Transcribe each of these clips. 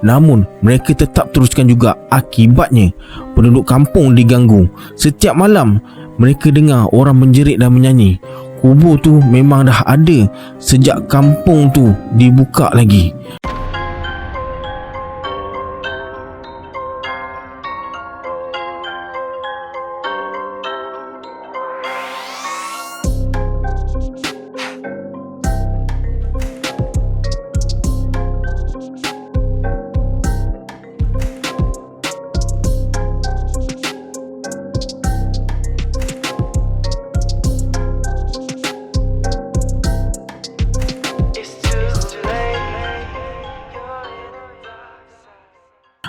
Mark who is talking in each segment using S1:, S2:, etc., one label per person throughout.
S1: Namun mereka tetap teruskan juga. Akibatnya penduduk kampung diganggu. Setiap malam mereka dengar orang menjerit dan menyanyi. Kubur tu memang dah ada sejak kampung tu dibuka lagi.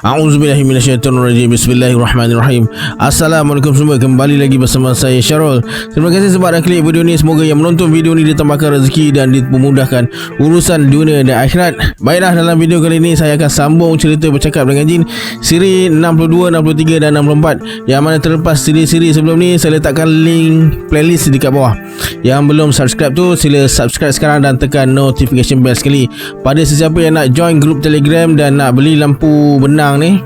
S1: A'udzubillahi minasyaitonirrajim. Bismillahirrahmanirrahim. Assalamualaikum semua, kembali lagi bersama saya Syarul. Terima kasih sebab dah klik video ni. Semoga yang menonton video ni ditambahkan rezeki dan dipermudahkan urusan dunia dan akhirat. Baiklah, dalam video kali ini saya akan sambung cerita bercakap dengan jin siri 62, 63 dan 64. Yang mana terlepas siri-siri sebelum ni, saya letakkan link playlist dekat bawah. Yang belum subscribe tu, sila subscribe sekarang dan tekan notification bell sekali. Pada sesiapa yang nak join grup Telegram dan nak beli lampu benang ni,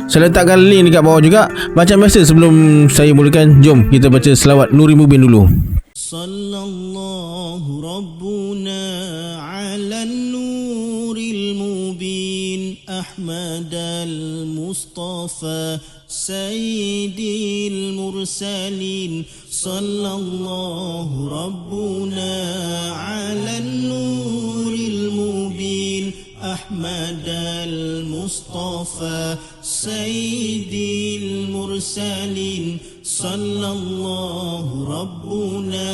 S1: saya letakkan link dekat bawah juga. Macam biasa, sebelum saya mulakan, jom kita baca selawat Nuri Mubin dulu.
S2: Sallallahu Rabbuna ala nuril mubin Ahmad al-Mustafa Sayyidil Mursalin. Sallallahu Rabbuna ala nuril mubin Ahmad al-Mustafa Sayyidil Mursalin. Sallallahu Rabbuna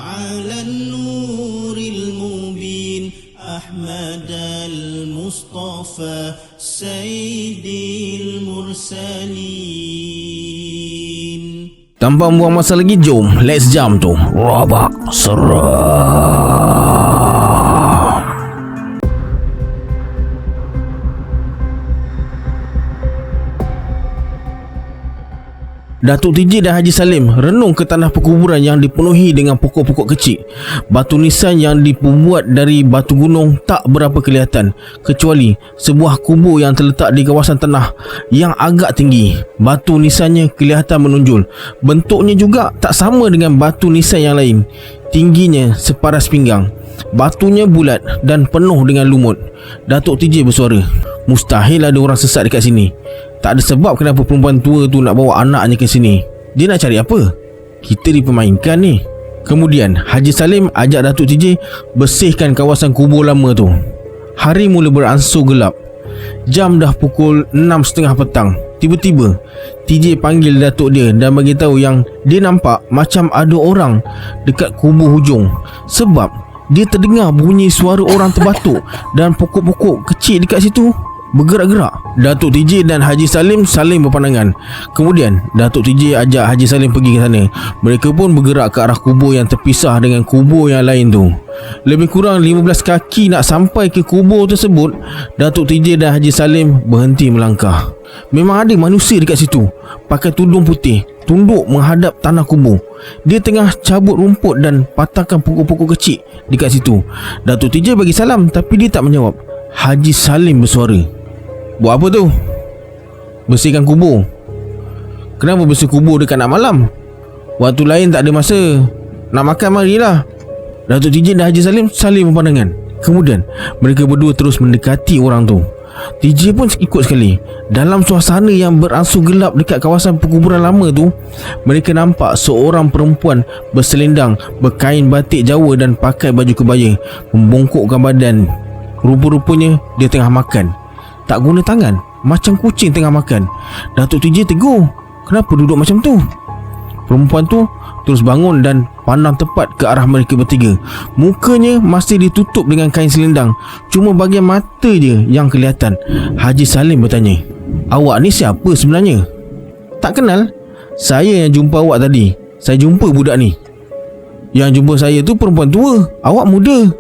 S2: ala nuril mubin Ahmad al-Mustafa Sayyidil Mursalin.
S1: Tanpa buang masa lagi, jom let's jump tu Rabak Seram. Datuk TJ dan Haji Salim renung ke tanah perkuburan yang dipenuhi dengan pokok-pokok kecil. Batu nisan yang dibuat dari batu gunung tak berapa kelihatan, kecuali sebuah kubur yang terletak di kawasan tanah yang agak tinggi. Batu nisannya kelihatan menonjol. Bentuknya juga tak sama dengan batu nisan yang lain. Tingginya separas pinggang. Batunya bulat dan penuh dengan lumut. Datuk TJ bersuara, mustahil ada orang sesat dekat sini. Tak ada sebab kenapa perempuan tua tu nak bawa anaknya ke sini. Dia nak cari apa? Kita dipermainkan ni. Kemudian Haji Salim ajak Datuk TJ bersihkan kawasan kubur lama tu. Hari mula beransur gelap. Jam dah pukul 6.30 petang. Tiba-tiba TJ panggil datuk dia dan bagi tahu yang dia nampak macam ada orang dekat kubur hujung. Sebab dia terdengar bunyi suara orang terbatuk dan pokok-pokok kecil dekat situ bergerak-gerak. Datuk TJ dan Haji Salim saling berpandangan. Kemudian Datuk TJ ajak Haji Salim pergi ke sana. Mereka pun bergerak ke arah kubur yang terpisah dengan kubur yang lain tu. Lebih kurang 15 kaki nak sampai ke kubur tersebut. Datuk TJ dan Haji Salim berhenti melangkah. Memang ada manusia dekat situ, pakai tudung putih, tunduk menghadap tanah kubur. Dia tengah cabut rumput dan patahkan pokok-pokok kecil dekat situ. Datuk TJ bagi salam tapi dia tak menjawab. Haji Salim bersuara, buat apa tu? Bersihkan kubur. Kenapa bersih kubur dekat nak malam? Waktu lain tak ada masa. Nak makan marilah. Datuk TJ dan Haji Salim saling berpandangan. Kemudian mereka berdua terus mendekati orang tu. TJ pun ikut sekali. Dalam suasana yang beransur gelap dekat kawasan perkuburan lama tu, mereka nampak seorang perempuan berselendang, berkain batik Jawa dan pakai baju kebaya, membongkokkan badan. Rupa-rupanya dia tengah makan. Tak guna tangan, macam kucing tengah makan. Datuk TJ tegur, kenapa duduk macam tu? Perempuan tu terus bangun dan pandang tepat ke arah mereka bertiga. Mukanya masih ditutup dengan kain selendang, cuma bahagian mata je yang kelihatan. Haji Salim bertanya, awak ni siapa sebenarnya? Tak kenal. Saya yang jumpa awak tadi. Saya jumpa budak ni. Yang jumpa saya tu perempuan tua, awak muda.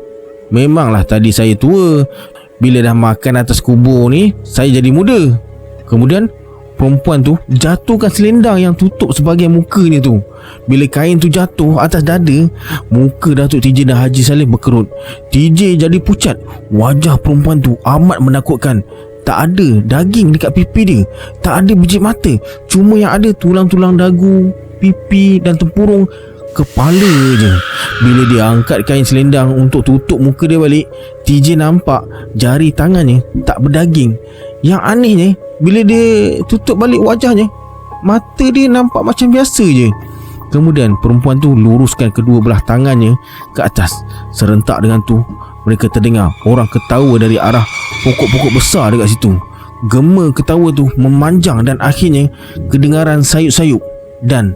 S1: Memanglah tadi saya tua. Bila dah makan atas kubur ni, saya jadi muda. Kemudian perempuan tu jatuhkan selendang yang tutup sebahagian mukanya tu. Bila kain tu jatuh atas dada, muka Datuk TJ dan Haji Salim berkerut. TJ jadi pucat. Wajah perempuan tu amat menakutkan. tak ada daging dekat pipi dia, tak ada biji mata. Cuma yang ada tulang-tulang dagu, pipi dan tempurung kepala je. Bila dia angkat kain selendang untuk tutup muka dia balik, TJ nampak jari tangannya tak berdaging. Yang anehnya, bila dia tutup balik wajahnya, mata dia nampak macam biasa je. Kemudian perempuan tu luruskan kedua belah tangannya ke atas. Serentak dengan tu, mereka terdengar orang ketawa dari arah pokok-pokok besar dekat situ. Gema ketawa tu memanjang dan akhirnya kedengaran sayup-sayup dan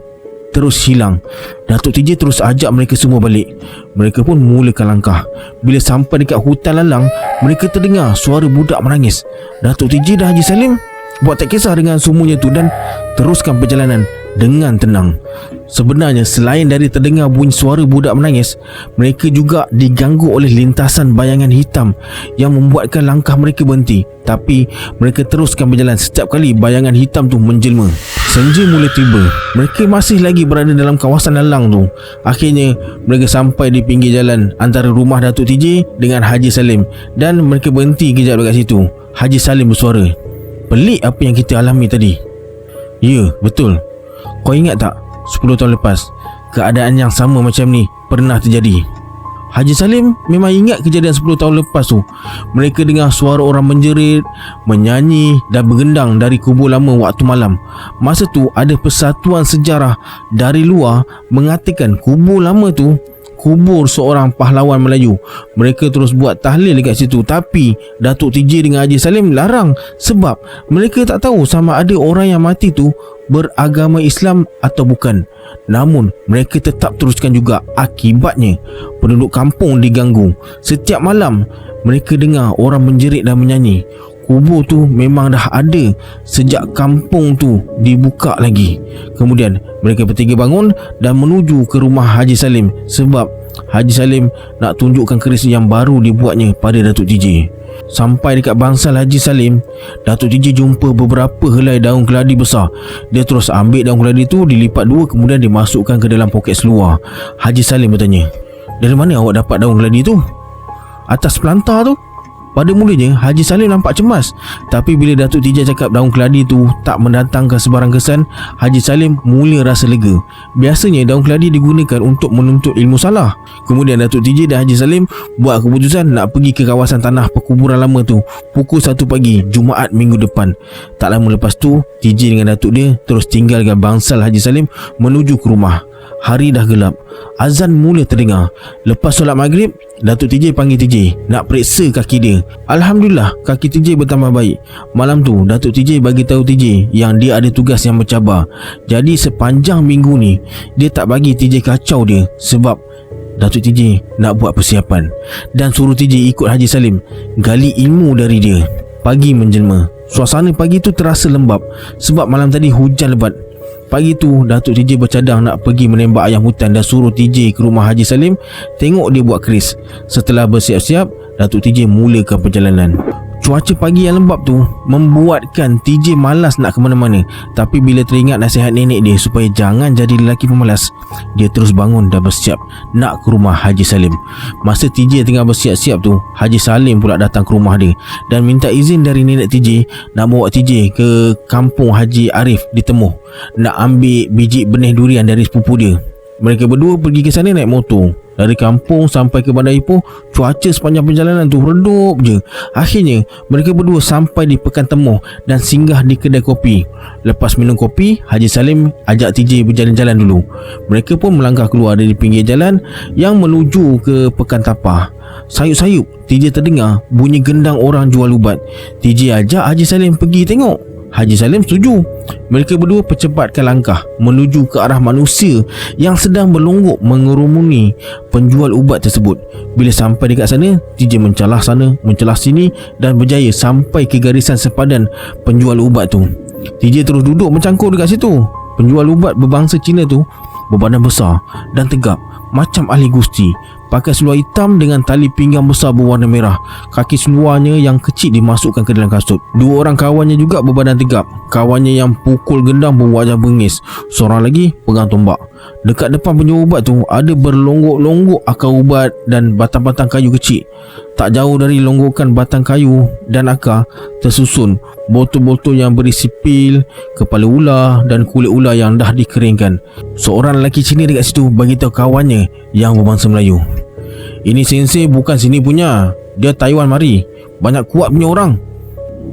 S1: terus hilang. Datuk TJ terus ajak mereka semua balik. Mereka pun mulakan langkah. Bila sampai dekat hutan lalang, mereka terdengar suara budak menangis. Datuk TJ dan Haji Salim buat tak kisah dengan semuanya tu dan teruskan perjalanan dengan tenang. Sebenarnya selain dari terdengar bunyi suara budak menangis, mereka juga diganggu oleh lintasan bayangan hitam yang membuatkan langkah mereka berhenti. Tapi mereka teruskan berjalan setiap kali bayangan hitam tu menjelma. Senja mula tiba. Mereka masih lagi berada dalam kawasan lalang tu. Akhirnya mereka sampai di pinggir jalan antara rumah Datuk TJ dengan Haji Salim, dan mereka berhenti kejap dekat situ. Haji Salim bersuara, "Pelik apa yang kita alami tadi." "Ya, betul. Kau ingat tak, 10 tahun lepas keadaan yang sama macam ni pernah terjadi?" Haji Salim memang ingat kejadian 10 tahun lepas tu. Mereka dengar suara orang menjerit, menyanyi dan bergendang dari kubur lama waktu malam. Masa tu ada persatuan sejarah dari luar mengatakan kubur lama tu kubur seorang pahlawan Melayu. Mereka terus buat tahlil dekat situ, tapi Datuk TJ dengan Haji Salim larang sebab mereka tak tahu sama ada orang yang mati tu beragama Islam atau bukan. Namun mereka tetap teruskan juga. Akibatnya penduduk kampung diganggu. Setiap malam mereka dengar orang menjerit dan menyanyi. Kubur tu memang dah ada sejak kampung tu dibuka lagi. Kemudian mereka bertiga bangun dan menuju ke rumah Haji Salim sebab Haji Salim nak tunjukkan keris yang baru dibuatnya pada Datuk TJ. Sampai dekat bangsal Haji Salim, Datuk TJ jumpa beberapa helai daun keladi besar. Dia terus ambil daun keladi tu, dilipat dua, kemudian dimasukkan ke dalam poket seluar. Haji Salim bertanya, "Dari mana awak dapat daun keladi tu?" "Atas pelantar tu." Pada mulanya Haji Salim nampak cemas, tapi bila Datuk TJ cakap daun keladi tu tak mendatangkan sebarang kesan, Haji Salim mula rasa lega. Biasanya daun keladi digunakan untuk menuntut ilmu salah. Kemudian Datuk TJ dan Haji Salim buat keputusan nak pergi ke kawasan tanah perkuburan lama tu pukul 1 pagi Jumaat minggu depan. Tak lama lepas tu, TJ dengan Datuk dia terus tinggalkan bangsal Haji Salim menuju ke rumah. Hari dah gelap. Azan mula terdengar. Lepas solat maghrib, Datuk TJ panggil TJ nak periksa kaki dia. Alhamdulillah, kaki TJ bertambah baik. Malam tu Datuk TJ bagi tahu TJ yang dia ada tugas yang mencabar. Jadi sepanjang minggu ni dia tak bagi TJ kacau dia sebab Datuk TJ nak buat persiapan, dan suruh TJ ikut Haji Salim gali ilmu dari dia. Pagi menjelma. Suasana pagi tu terasa lembap sebab malam tadi hujan lebat. Pagi tu Datuk TJ bercadang nak pergi menembak ayam hutan dan suruh TJ ke rumah Haji Salim tengok dia buat keris. Setelah bersiap-siap, Datuk TJ mulakan perjalanan. Cuaca pagi yang lembap tu membuatkan TJ malas nak ke mana-mana. Tapi bila teringat nasihat nenek dia supaya jangan jadi lelaki pemalas, dia terus bangun dan bersiap nak ke rumah Haji Salim. Masa TJ tengah bersiap-siap tu, Haji Salim pula datang ke rumah dia dan minta izin dari nenek TJ nak bawa TJ ke kampung Haji Arif di Temuh, nak ambil biji benih durian dari sepupu dia. Mereka berdua pergi ke sana naik motor. Dari kampung sampai ke Bandar Ipoh, cuaca sepanjang perjalanan tu redup je. Akhirnya mereka berdua sampai di Pekan Temuh dan singgah di kedai kopi. Lepas minum kopi, Haji Salim ajak TJ berjalan-jalan dulu. Mereka pun melangkah keluar dari pinggir jalan yang menuju ke Pekan Tapah. Sayup-sayup TJ terdengar bunyi gendang orang jual ubat. TJ ajak Haji Salim pergi tengok. Haji Salim setuju. Mereka berdua percepatkan langkah menuju ke arah manusia yang sedang berlonggok mengerumuni penjual ubat tersebut. Bila sampai dekat sana, TJ mencelah sana, mencelah sini dan berjaya sampai ke garisan sepadan penjual ubat tu. TJ terus duduk mencangkul dekat situ. Penjual ubat berbangsa Cina tu berbadan besar dan tegap macam ahli gusti. Pakai seluar hitam dengan tali pinggang besar berwarna merah. Kaki seluarnya yang kecil dimasukkan ke dalam kasut. Dua orang kawannya juga berbadan tegap. Kawannya yang pukul gendang berwajah bengis. Seorang lagi pegang tombak. Dekat depan penjual ubat tu ada berlonggok-longgok akar ubat dan batang-batang kayu kecil. Tak jauh dari longgokan batang kayu dan akar tersusun botol-botol yang berisi pil, kepala ular dan kulit ular yang dah dikeringkan. Seorang lelaki Cina dekat situ beritahu kawannya yang berbangsa Melayu, "Ini sensei bukan sini punya, dia Taiwan mari. Banyak kuat punya orang."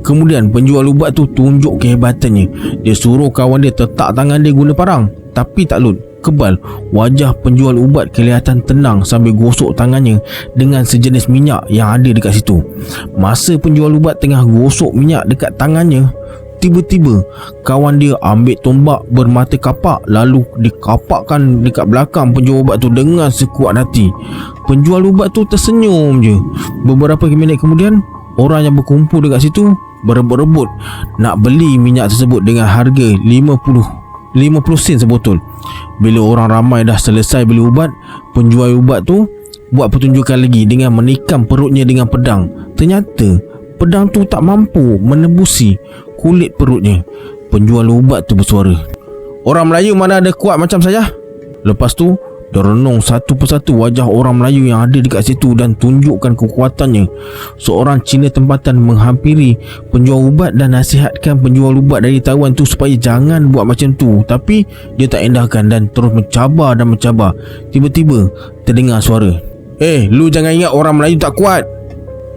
S1: Kemudian penjual ubat tu tunjuk kehebatannya. Dia suruh kawan dia tetak tangan dia guna parang. Tapi tak lut, kebal. Wajah penjual ubat kelihatan tenang sambil gosok tangannya dengan sejenis minyak yang ada dekat situ. Masa penjual ubat tengah gosok minyak dekat tangannya, tiba-tiba kawan dia ambil tombak bermata kapak lalu dikapakkan dekat belakang penjual ubat tu dengan sekuat hati. Penjual ubat tu tersenyum je. Beberapa minit kemudian, orang yang berkumpul dekat situ berebut-rebut nak beli minyak tersebut dengan harga 50 sen sebotol. Bila orang ramai dah selesai beli ubat, penjual ubat tu buat pertunjukan lagi dengan menikam perutnya dengan pedang. Ternyata pedang tu tak mampu menembusi kulit perutnya. Penjual ubat tu bersuara, "Orang Melayu mana ada kuat macam saya?" Lepas tu dia renung satu persatu wajah orang Melayu yang ada dekat situ dan tunjukkan kekuatannya. Seorang Cina tempatan menghampiri penjual ubat dan nasihatkan penjual ubat dari Taiwan tu supaya jangan buat macam tu. Tapi dia tak endahkan dan terus mencabar dan mencabar. Tiba-tiba terdengar suara, "Lu jangan ingat orang Melayu tak kuat."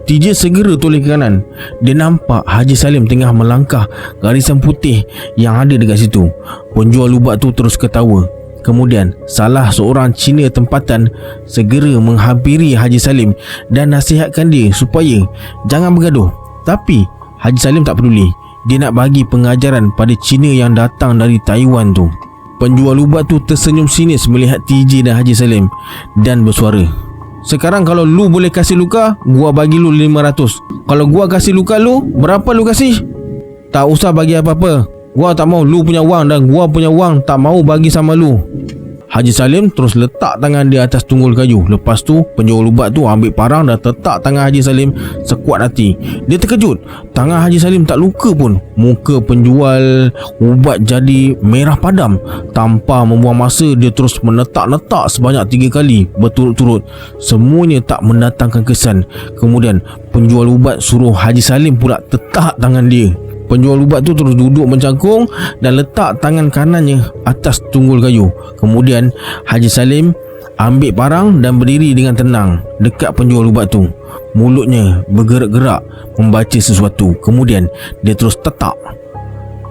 S1: TJ segera toleh ke kanan. Dia nampak Haji Salim tengah melangkah garisan putih yang ada dekat situ. Penjual ubat tu terus ketawa. Kemudian salah seorang Cina tempatan segera menghampiri Haji Salim dan nasihatkan dia supaya jangan bergaduh. Tapi Haji Salim tak peduli. Dia nak bagi pengajaran pada Cina yang datang dari Taiwan tu. Penjual ubat tu tersenyum sinis melihat TJ dan Haji Salim dan bersuara, "Sekarang kalau lu boleh kasih luka, gua bagi lu 500. Kalau gua kasih luka lu, berapa lu kasih?" "Tak usah bagi apa-apa. Gua tak mau lu punya wang dan gua punya wang tak mau bagi sama lu." Haji Salim terus letak tangan di atas tunggul kayu. Lepas tu penjual ubat tu ambil parang dan tetak tangan Haji Salim sekuat hati. Dia terkejut, tangan Haji Salim tak luka pun. Muka penjual ubat jadi merah padam. Tanpa membuang masa, dia terus menetak-netak sebanyak 3 kali berturut-turut. Semuanya tak mendatangkan kesan. Kemudian penjual ubat suruh Haji Salim pula tetak tangan dia. Penjual ubat tu terus duduk mencangkung dan letak tangan kanannya atas tunggul kayu. Kemudian Haji Salim ambil parang dan berdiri dengan tenang dekat penjual ubat tu. Mulutnya bergerak-gerak membaca sesuatu. Kemudian dia terus tetak.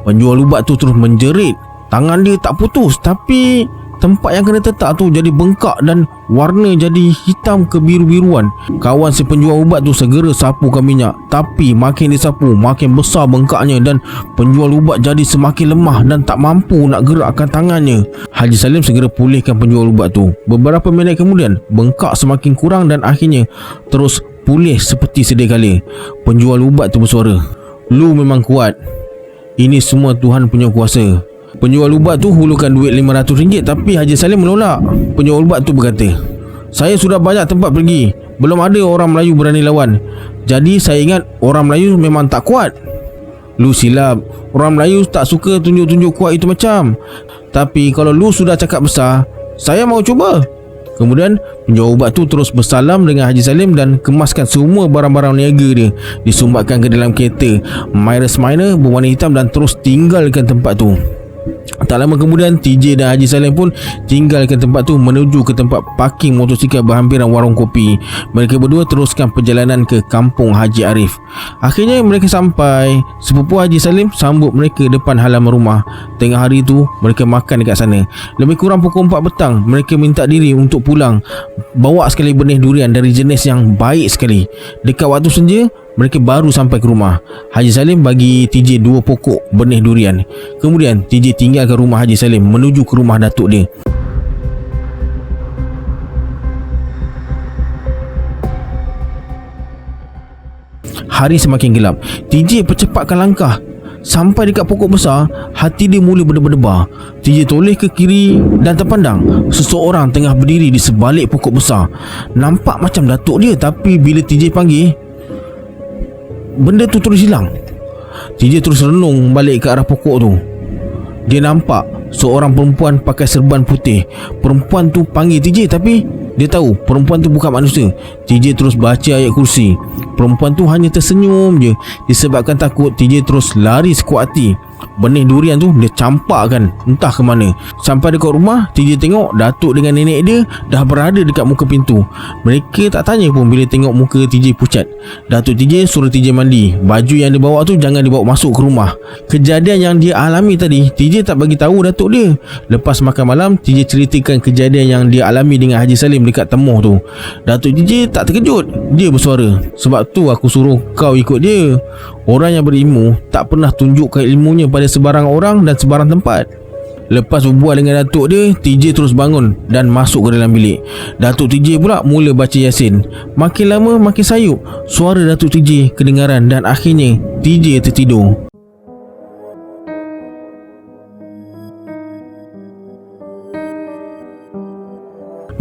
S1: Penjual ubat tu terus menjerit. Tangan dia tak putus, tapi tempat yang kena tetak tu jadi bengkak dan warna jadi hitam kebiru-biruan. Kawan si penjual ubat tu segera sapukan minyak. Tapi makin disapu, makin besar bengkaknya dan penjual ubat jadi semakin lemah dan tak mampu nak gerakkan tangannya. Haji Salim segera pulihkan penjual ubat tu. Beberapa minit kemudian, bengkak semakin kurang dan akhirnya terus pulih seperti sedia kala. Penjual ubat tu bersuara, "Lu memang kuat. Ini semua Tuhan punya kuasa." Penjual ubat tu hulurkan duit RM500, tapi Haji Salim menolak. Penjual ubat tu berkata, "Saya sudah banyak tempat pergi, belum ada orang Melayu berani lawan. Jadi saya ingat orang Melayu memang tak kuat." "Lu silap. Orang Melayu tak suka tunjuk-tunjuk kuat itu macam. Tapi kalau lu sudah cakap besar, saya mau cuba." Kemudian penjual ubat tu terus bersalam dengan Haji Salim dan kemaskan semua barang-barang niaga dia. Disumbatkan ke dalam kereta Myros Minor berwarna hitam dan terus tinggalkan tempat tu. Tak lama kemudian, TJ dan Haji Salim pun tinggalkan tempat tu menuju ke tempat parking motosikal berhampiran warung kopi. Mereka berdua teruskan perjalanan ke kampung Haji Arif. Akhirnya mereka sampai. Sepupu Haji Salim sambut mereka depan halaman rumah. Tengah hari tu mereka makan dekat sana. Lebih kurang pukul 4 petang, mereka minta diri untuk pulang. Bawa sekali benih durian dari jenis yang baik sekali. Dekat waktu senja, mereka baru sampai ke rumah. Haji Salim bagi TJ 2 pokok benih durian. Kemudian TJ tinggalkan rumah Haji Salim menuju ke rumah datuk dia. Hari semakin gelap. TJ percepatkan langkah. Sampai dekat pokok besar, hati dia mula berdebar-debar. TJ toleh ke kiri dan terpandang seseorang tengah berdiri di sebalik pokok besar. Nampak macam datuk dia, tapi bila TJ panggil, benda tu terus hilang. TJ terus renung balik ke arah pokok tu. Dia nampak seorang perempuan pakai serban putih. Perempuan tu panggil TJ tapi dia tahu perempuan tu bukan manusia. TJ terus baca ayat kursi. Perempuan tu hanya tersenyum je. Disebabkan takut, TJ terus lari sekuat hati. Benih durian tu dia campakkan entah ke mana. Sampai dekat rumah, TJ tengok datuk dengan nenek dia dah berada dekat muka pintu. Mereka tak tanya pun bila tengok muka TJ pucat. Datuk TJ suruh TJ mandi. Baju yang dia bawa tu jangan dibawa masuk ke rumah. Kejadian yang dia alami tadi, TJ tak bagi tahu datuk dia. Lepas makan malam, TJ ceritakan kejadian yang dia alami dengan Haji Salim dekat Temuh tu. Datuk TJ tak terkejut. Dia bersuara, "Sebab tu aku suruh kau ikut dia. Orang yang berilmu tak pernah tunjukkan ilmunya pada sebarang orang dan sebarang tempat." Lepas berbual dengan datuk dia, TJ terus bangun dan masuk ke dalam bilik. Datuk TJ pula mula baca Yasin. Makin lama makin sayup. Suara datuk TJ kedengaran dan akhirnya TJ tertidur.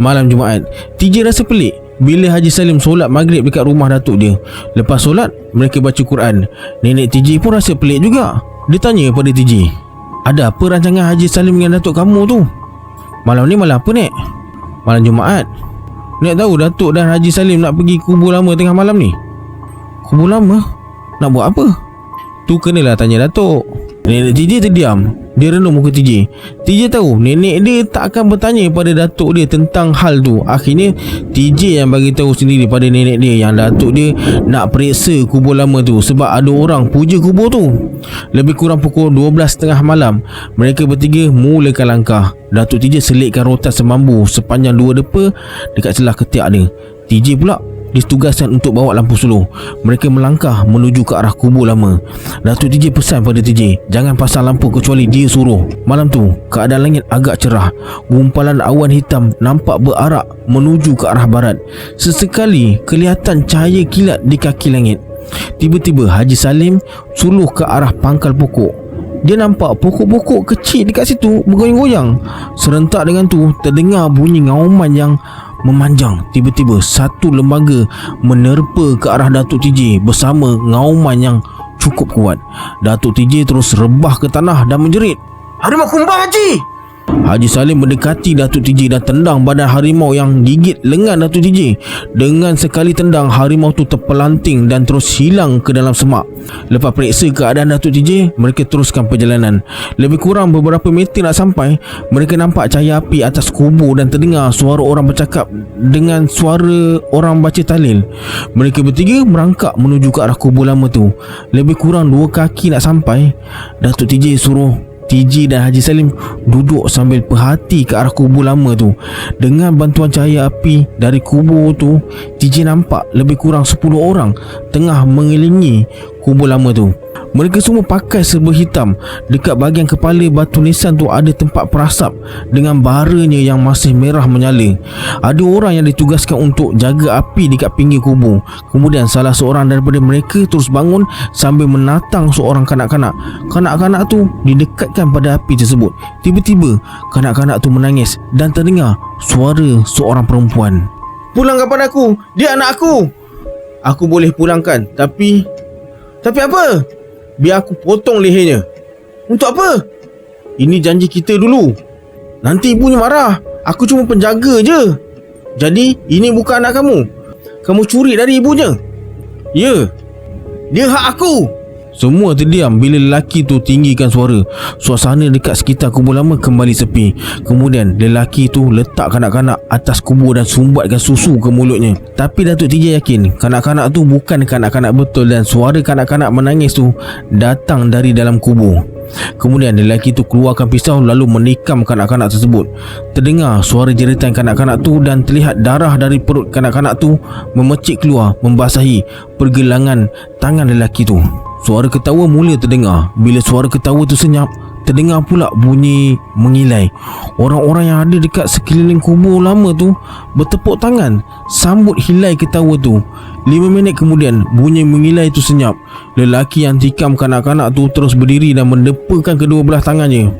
S1: Malam Jumaat, TJ rasa pelik bila Haji Salim solat maghrib dekat rumah datuk dia. Lepas solat, mereka baca Quran. Nenek TJ pun rasa pelik juga. Dia tanya pada TJ, "Ada apa rancangan Haji Salim dengan datuk kamu tu? Malam ni malam apa, Nek?" "Malam Jumaat. Nek tahu datuk dan Haji Salim nak pergi kubur lama tengah malam ni." "Kubur lama? Nak buat apa?" "Tu kenalah tanya datuk." Nenek TJ terdiam. Dia renung muka TJ. TJ tahu nenek dia tak akan bertanya pada datuk dia tentang hal tu. Akhirnya TJ yang bagi tahu sendiri pada nenek dia yang datuk dia nak periksa kubur lama tu sebab ada orang puja kubur tu. Lebih kurang pukul 12.30 malam, mereka bertiga mulakan langkah. Datuk TJ selitkan rotan semambu sepanjang 2 depa dekat celah ketiak dia. TJ pula ditugaskan untuk bawa lampu slow. Mereka melangkah menuju ke arah kubur lama. Datuk TJ pesan pada TJ, jangan pasang lampu kecuali dia suruh. Malam tu, keadaan langit agak cerah. Gumpalan awan hitam nampak berarak menuju ke arah barat. Sesekali kelihatan cahaya kilat di kaki langit. Tiba-tiba Haji Salim suluh ke arah pangkal pokok. Dia nampak pokok-pokok kecil dekat situ bergoyang-goyang. Serentak dengan tu terdengar bunyi ngauman yang memanjang. Tiba-tiba satu lembaga menerpa ke arah Datuk TJ bersama ngauman yang cukup kuat. Datuk TJ terus rebah ke tanah dan menjerit, "Harimau kumbang, Haji!" Haji Salim mendekati Datuk TJ dan tendang badan harimau yang gigit lengan Datuk TJ. Dengan sekali tendang, harimau tu terpelanting dan terus hilang ke dalam semak. Lepas periksa keadaan Datuk TJ, mereka teruskan perjalanan. Lebih kurang beberapa meter nak sampai, mereka nampak cahaya api atas kubur dan terdengar suara orang bercakap dengan suara orang baca tahlil. Mereka bertiga merangkak menuju ke arah kubur lama tu. Lebih kurang 2 kaki nak sampai, Datuk TJ suruh TJ dan Haji Salim duduk sambil perhati ke arah kubur lama tu. Dengan bantuan cahaya api dari kubur tu, TJ nampak lebih kurang 10 orang tengah mengelilingi kubur lama tu. Mereka semua pakai serba hitam. Dekat bahagian kepala batu nisan tu ada tempat perasap dengan baranya yang masih merah menyala. Ada orang yang ditugaskan untuk jaga api dekat pinggir kubur. Kemudian salah seorang daripada mereka terus bangun sambil menatang seorang kanak-kanak. Kanak-kanak tu didekatkan pada api tersebut. Tiba-tiba kanak-kanak tu menangis dan terdengar suara seorang perempuan. "Pulangkan pada aku, dia anak aku." "Aku boleh pulangkan, tapi apa? Biar aku potong lehernya." "Untuk apa?" "Ini janji kita dulu. Nanti ibunya marah. Aku cuma penjaga je." "Jadi ini bukan anak kamu? Kamu curi dari ibunya?" "Ya. Dia hak aku." Semua terdiam bila lelaki tu tinggikan suara. Suasana dekat sekitar kubur lama kembali sepi. Kemudian lelaki tu letak kanak-kanak atas kubur dan sumbatkan susu ke mulutnya. Tapi Datuk TJ yakin kanak-kanak tu bukan kanak-kanak betul dan suara kanak-kanak menangis tu datang dari dalam kubur. Kemudian lelaki tu keluarkan pisau lalu menikam kanak-kanak tersebut. Terdengar suara jeritan kanak-kanak tu dan terlihat darah dari perut kanak-kanak tu memecik keluar membasahi pergelangan tangan lelaki tu. Suara ketawa mula terdengar. Bila suara ketawa tu senyap, terdengar pula bunyi mengilai. Orang-orang yang ada dekat sekeliling kubur lama tu bertepuk tangan sambut hilai ketawa tu. 5 minit kemudian bunyi mengilai tu senyap. Lelaki yang tikam kanak-kanak tu terus berdiri dan mendepakan kedua belah tangannya.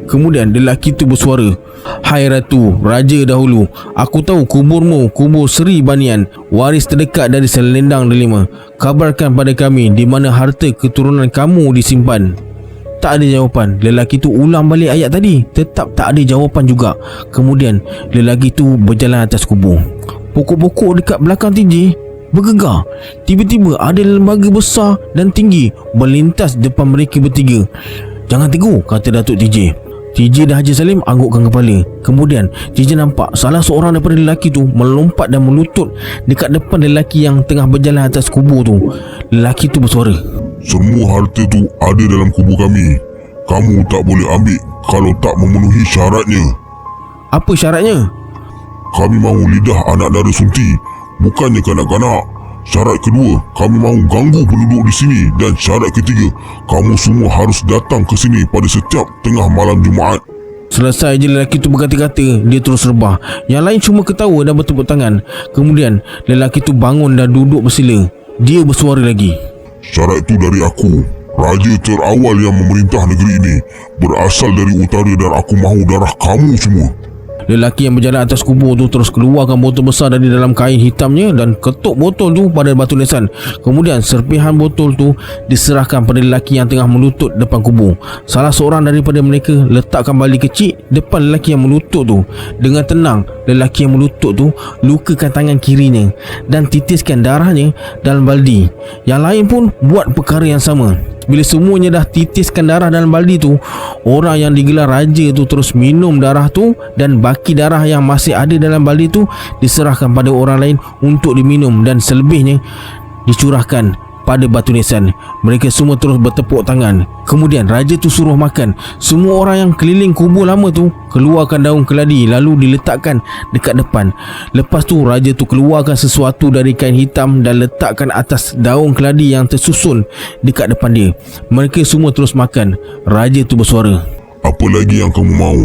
S1: Kemudian lelaki tu bersuara, "Hai Ratu, Raja dahulu, aku tahu kuburmu, kubur Seri Banian, waris terdekat dari Selendang Delima. Kabarkan pada kami di mana harta keturunan kamu disimpan." Tak ada jawapan. Lelaki tu ulang balik ayat tadi. Tetap tak ada jawapan juga. Kemudian lelaki tu berjalan atas kubur. Pokok-pokok dekat belakang TJ bergegar. Tiba-tiba ada lembaga besar dan tinggi berlintas depan mereka bertiga. "Jangan tegur," kata Datuk TJ. TJ dan Haji Salim anggukkan kepala. Kemudian TJ nampak salah seorang daripada lelaki tu melompat dan melutut dekat depan lelaki yang tengah berjalan atas kubur tu. Lelaki tu bersuara,
S3: "Semua harta tu ada dalam kubur kami. Kamu tak boleh ambil kalau tak memenuhi syaratnya.
S1: "Apa syaratnya?"
S3: Kami mahu lidah anak dara sunti, bukannya kanak-kanak. Syarat kedua, kami mahu ganggu penduduk di sini. Dan syarat ketiga, kamu semua harus datang ke sini pada setiap tengah malam Jumaat."
S1: Selesai je lelaki tu berkata-kata, dia terus rebah. Yang lain cuma ketawa dan bertepuk tangan. Kemudian lelaki tu bangun dan duduk bersila. Dia bersuara lagi,
S3: "Syarat itu dari aku, raja terawal yang memerintah negeri ini. Berasal dari utara dan aku mahu darah kamu semua."
S1: Lelaki yang berjalan atas kubur tu terus keluarkan botol besar dari dalam kain hitamnya dan ketuk botol tu pada batu nisan. Kemudian serpihan botol tu diserahkan pada lelaki yang tengah melutut depan kubur. Salah seorang daripada mereka letakkan baldi kecil depan lelaki yang melutut tu. Dengan tenang, lelaki yang melutut tu lukakan tangan kirinya dan titiskan darahnya dalam baldi. Yang lain pun buat perkara yang sama. Bila semuanya dah titiskan darah dalam baldi tu, orang yang digelar raja tu terus minum darah tu dan baki darah yang masih ada dalam baldi tu diserahkan pada orang lain untuk diminum dan selebihnya dicurahkan pada batu nisan. Mereka semua terus bertepuk tangan. Kemudian raja tu suruh makan. Semua orang yang keliling kubur lama tu keluarkan daun keladi lalu diletakkan dekat depan. Lepas tu raja tu keluarkan sesuatu dari kain hitam dan letakkan atas daun keladi yang tersusun dekat depan dia. Mereka semua terus makan. Raja tu bersuara,
S3: "Apa lagi yang kamu mahu?"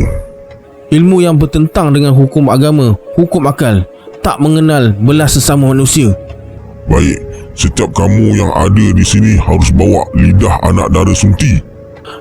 S1: "Ilmu yang bertentang dengan hukum agama, hukum akal, tak mengenal belas sesama manusia."
S3: "Baik, setiap kamu yang ada di sini harus bawa lidah anak dara sunti."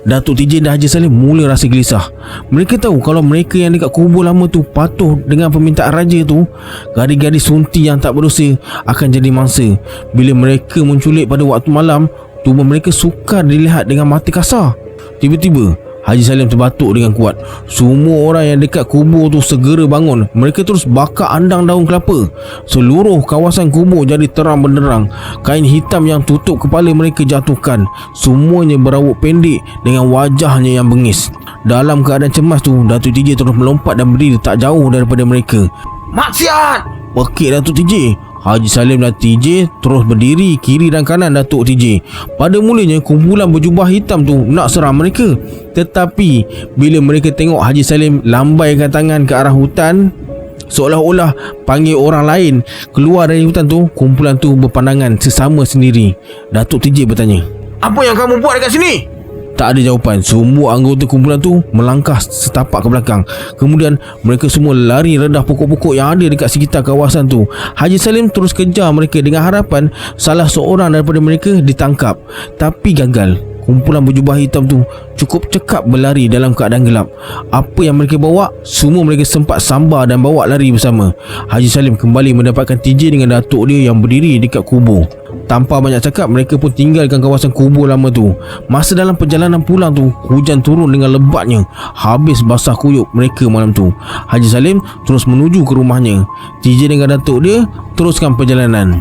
S1: Datuk TJ dan Haji Salim mula rasa gelisah. Mereka tahu kalau mereka yang dekat kubur lama tu patuh dengan permintaan raja tu, gadis-gadis sunti yang tak berdosa akan jadi mangsa. Bila mereka menculik pada waktu malam, tubuh mereka sukar dilihat dengan mata kasar. Tiba-tiba Haji Salim terbatuk dengan kuat. Semua orang yang dekat kubur tu segera bangun. Mereka terus bakar andang daun kelapa. Seluruh kawasan kubur jadi terang benderang. Kain hitam yang tutup kepala mereka jatuhkan. Semuanya berawak pendek dengan wajahnya yang bengis. Dalam keadaan cemas tu, Datuk TJ terus melompat dan berdiri tak jauh daripada mereka. "Maksiat!" pekik Datuk TJ. Haji Salim dan TJ terus berdiri kiri dan kanan Datuk TJ. Pada mulanya kumpulan berjubah hitam tu nak serang mereka. Tetapi bila mereka tengok Haji Salim lambaikan tangan ke arah hutan seolah-olah panggil orang lain keluar dari hutan tu, kumpulan tu berpandangan sesama sendiri. Datuk TJ bertanya, "Apa yang kamu buat dekat sini?" Tak ada jawapan. Semua anggota kumpulan tu melangkah setapak ke belakang. Kemudian mereka semua lari redah pokok-pokok yang ada dekat sekitar kawasan tu. Haji Salim terus kejar mereka dengan harapan salah seorang daripada mereka ditangkap. Tapi gagal. Kumpulan berjubah hitam tu cukup cekap berlari dalam keadaan gelap. Apa yang mereka bawa, semua mereka sempat sambar dan bawa lari bersama. Haji Salim kembali mendapatkan TJ dengan datuk dia yang berdiri dekat kubur. Tanpa banyak cakap, mereka pun tinggalkan kawasan kubur lama tu. Masa dalam perjalanan pulang tu, hujan turun dengan lebatnya. Habis basah kuyup mereka malam tu. Haji Salim terus menuju ke rumahnya. TJ dengan datuk dia teruskan perjalanan.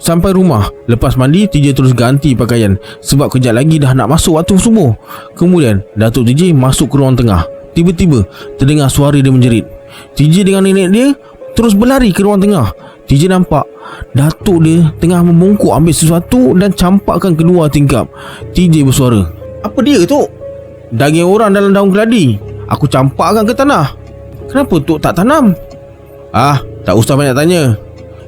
S1: Sampai rumah, lepas mandi, TJ terus ganti pakaian sebab kejap lagi dah nak masuk waktu subuh. Kemudian Datuk TJ masuk ke ruang tengah. Tiba-tiba terdengar suara dia menjerit. TJ dengan nenek dia terus berlari ke ruang tengah. TJ nampak datuk dia tengah membungkuk ambil sesuatu dan campakkan kedua tingkap. TJ bersuara, "Apa dia tu?" "Daging orang dalam daun keladi. Aku campakkan ke tanah." "Kenapa Tok tak tanam?" Tak usah banyak tanya.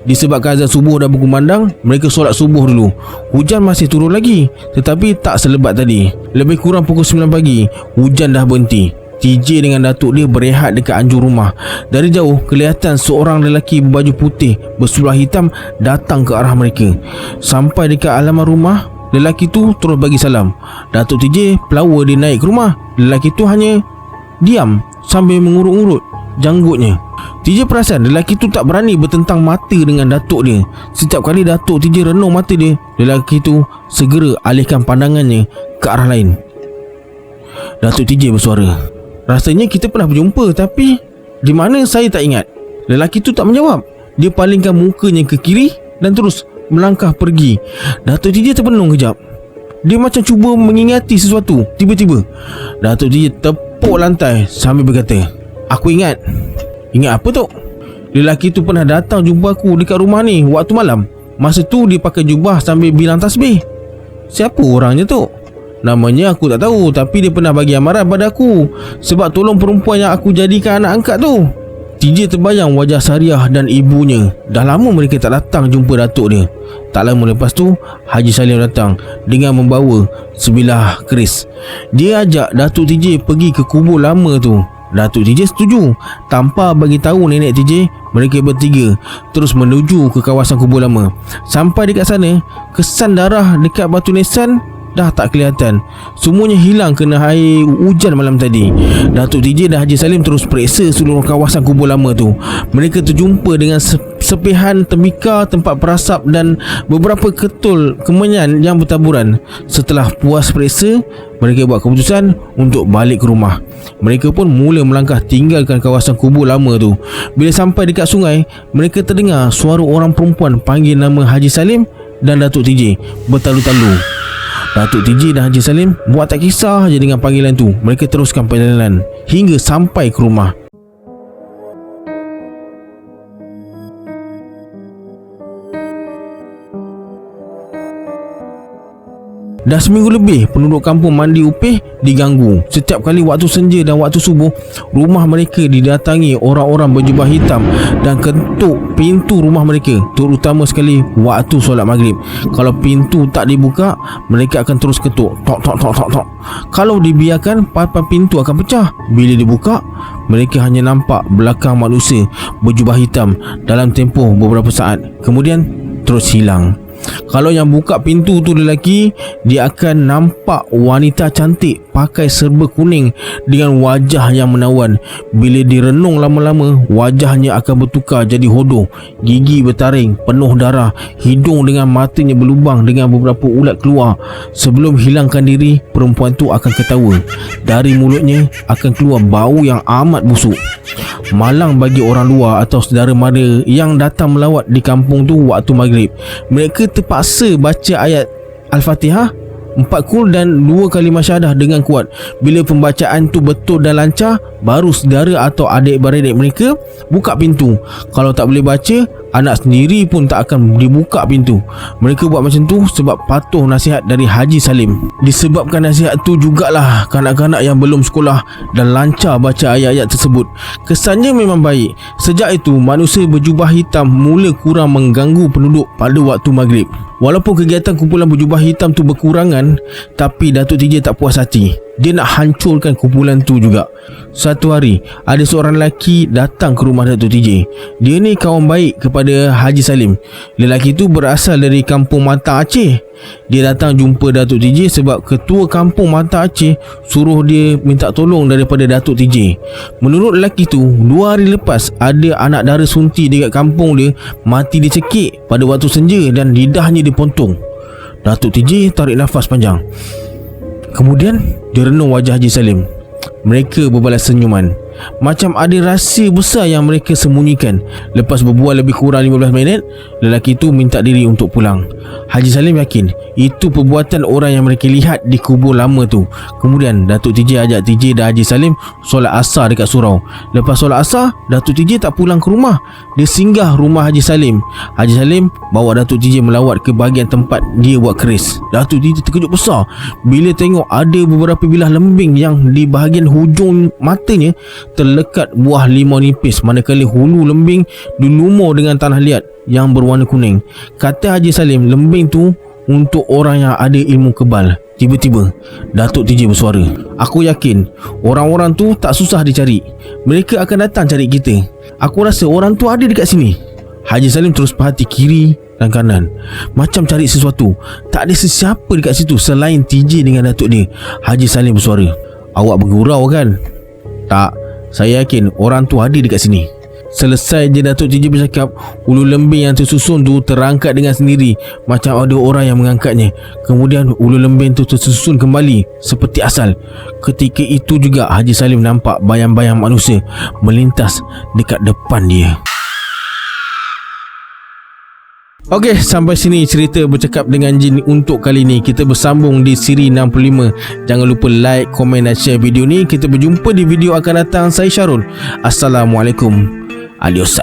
S1: Disebabkan azan subuh dah berkumandang, mereka solat subuh dulu. Hujan masih turun lagi, tetapi tak selebat tadi. Lebih kurang pukul 9 pagi, hujan dah berhenti. TJ dengan datuk dia berehat dekat anjur rumah. Dari jauh kelihatan seorang lelaki berbaju putih berseluar hitam datang ke arah mereka. Sampai dekat halaman rumah, lelaki tu terus bagi salam. Datuk TJ pelawa dia naik ke rumah. Lelaki tu hanya diam sambil mengurut-ngurut. janggutnya. TJ perasan lelaki tu tak berani bertentang mata dengan datuk dia. Setiap kali datuk TJ renung mata dia, lelaki tu segera alihkan pandangannya ke arah lain. Datuk TJ bersuara, "Rasanya kita pernah berjumpa, tapi di mana saya tak ingat." Lelaki tu tak menjawab. Dia palingkan mukanya ke kiri dan terus melangkah pergi. Datuk TJ terpenung kejap. Dia macam cuba mengingati sesuatu. Tiba-tiba Datuk TJ tepuk lantai sambil berkata, "Aku ingat." "Ingat apa tu?" "Lelaki tu pernah datang jumpa aku dekat rumah ni waktu malam. Masa tu dia pakai jubah sambil bilang tasbih." "Siapa orangnya tu?" "Namanya aku tak tahu, tapi dia pernah bagi amaran pada aku sebab tolong perempuan yang aku jadikan anak angkat tu." TJ terbayang wajah Sariah dan ibunya. Dah lama mereka tak datang jumpa datuk dia. Tak lama lepas tu, Haji Salim datang dengan membawa sebilah keris. Dia ajak Datuk TJ pergi ke kubur lama tu. Datuk TJ setuju. Tanpa bagi tahu nenek TJ, mereka bertiga terus menuju ke kawasan kubur lama. Sampai dekat sana, kesan darah dekat batu nisan dah tak kelihatan. Semuanya hilang kena air hujan malam tadi. Datuk TJ dan Haji Salim terus periksa seluruh kawasan kubur lama tu. Mereka terjumpa dengan sepihan tembikar, tempat perasap dan beberapa ketul kemenyan yang bertaburan. Setelah puas periksa, mereka buat keputusan untuk balik ke rumah. Mereka pun mula melangkah tinggalkan kawasan kubur lama tu. Bila sampai dekat sungai, mereka terdengar suara orang perempuan panggil nama Haji Salim dan Datuk TJ bertalu-talu. Datuk TJ dan Haji Salim buat tak kisah je dengan panggilan tu. Mereka teruskan perjalanan hingga sampai ke rumah. Dah seminggu lebih penduduk kampung Mandi Upih diganggu. Setiap kali waktu senja dan waktu subuh, rumah mereka didatangi orang-orang berjubah hitam dan ketuk pintu rumah mereka, terutama sekali waktu solat maghrib. Kalau pintu tak dibuka, mereka akan terus ketuk, tok tok tok tok tok. Kalau dibiarkan, papan pintu akan pecah. Bila dibuka, mereka hanya nampak belakang manusia berjubah hitam dalam tempoh beberapa saat, kemudian terus hilang. Kalau yang buka pintu tu lelaki, dia akan nampak wanita cantik pakai serba kuning dengan wajah yang menawan. Bila direnung lama-lama, wajahnya akan bertukar jadi hodoh, gigi bertaring, penuh darah, hidung dengan matanya berlubang dengan beberapa ulat keluar. Sebelum hilangkan diri, perempuan tu akan ketawa. Dari mulutnya akan keluar bau yang amat busuk. Malang bagi orang luar atau saudara mara yang datang melawat di kampung tu waktu maghrib. Mereka terpaksa baca ayat Al-Fatihah 4 kul dan 2 kalimah syahadah dengan kuat. Bila pembacaan tu betul dan lancar, baru saudara atau adik-beradik mereka buka pintu. Kalau tak boleh baca, anak sendiri pun tak akan dibuka pintu. Mereka buat macam tu sebab patuh nasihat dari Haji Salim. Disebabkan nasihat tu jugalah kanak-kanak yang belum sekolah dan lancar baca ayat-ayat tersebut. Kesannya memang baik. Sejak itu, manusia berjubah hitam mula kurang mengganggu penduduk pada waktu maghrib. Walaupun kegiatan kumpulan berjubah hitam tu berkurangan, tapi Datuk TJ tak puas hati. Dia nak hancurkan kumpulan tu juga. Satu hari, ada seorang lelaki datang ke rumah Datuk TJ. Dia ni kawan baik kepada Haji Salim. Lelaki tu berasal dari kampung Mata Aceh. Dia datang jumpa Datuk TJ sebab ketua kampung Mata Aceh suruh dia minta tolong daripada Datuk TJ. Menurut lelaki tu, 2 hari lepas ada anak dara sunti dekat kampung dia mati dicekik pada waktu senja dan lidahnya dipotong. Datuk TJ tarik nafas panjang. Kemudian dia renung wajah Haji Salim. Mereka berbalas senyuman, macam ada rahsia besar yang mereka sembunyikan. Lepas berbual lebih kurang 15 minit, lelaki itu minta diri untuk pulang. Haji Salim yakin itu perbuatan orang yang mereka lihat di kubur lama tu. Kemudian Datuk TJ ajak TJ dan Haji Salim solat asar dekat surau. Lepas solat asar, Datuk TJ tak pulang ke rumah. Dia singgah rumah Haji Salim. Haji Salim bawa Datuk TJ melawat ke bahagian tempat dia buat keris. Datuk TJ terkejut besar bila tengok ada beberapa bilah lembing yang di bahagian hujung matanya terlekat buah limau nipis, manakala hulu lembing dilumur dengan tanah liat yang berwarna kuning. Kata Haji Salim, lembing tu untuk orang yang ada ilmu kebal. Tiba-tiba Datuk TJ bersuara, "Aku yakin orang-orang tu tak susah dicari. Mereka akan datang cari kita. Aku rasa orang tu ada dekat sini." Haji Salim terus perhati kiri dan kanan, macam cari sesuatu. Tak ada sesiapa dekat situ selain TJ dengan Datuk dia. Haji Salim bersuara, "Awak bergurau kan?" "Tak, Saya yakin orang tu ada dekat sini. Selesai je Datuk Tiji bercakap, ulu lembing yang tersusun tu terangkat dengan sendiri, macam ada orang yang mengangkatnya. Kemudian ulu lembing tu tersusun kembali seperti asal. Ketika itu juga Haji Salim nampak bayang-bayang manusia melintas dekat depan dia. Okey, sampai sini cerita bercakap dengan jin untuk kali ni. Kita bersambung di siri 65. Jangan lupa like, komen dan share video ni. Kita berjumpa di video akan datang. Saya Syarul. Assalamualaikum. Adios.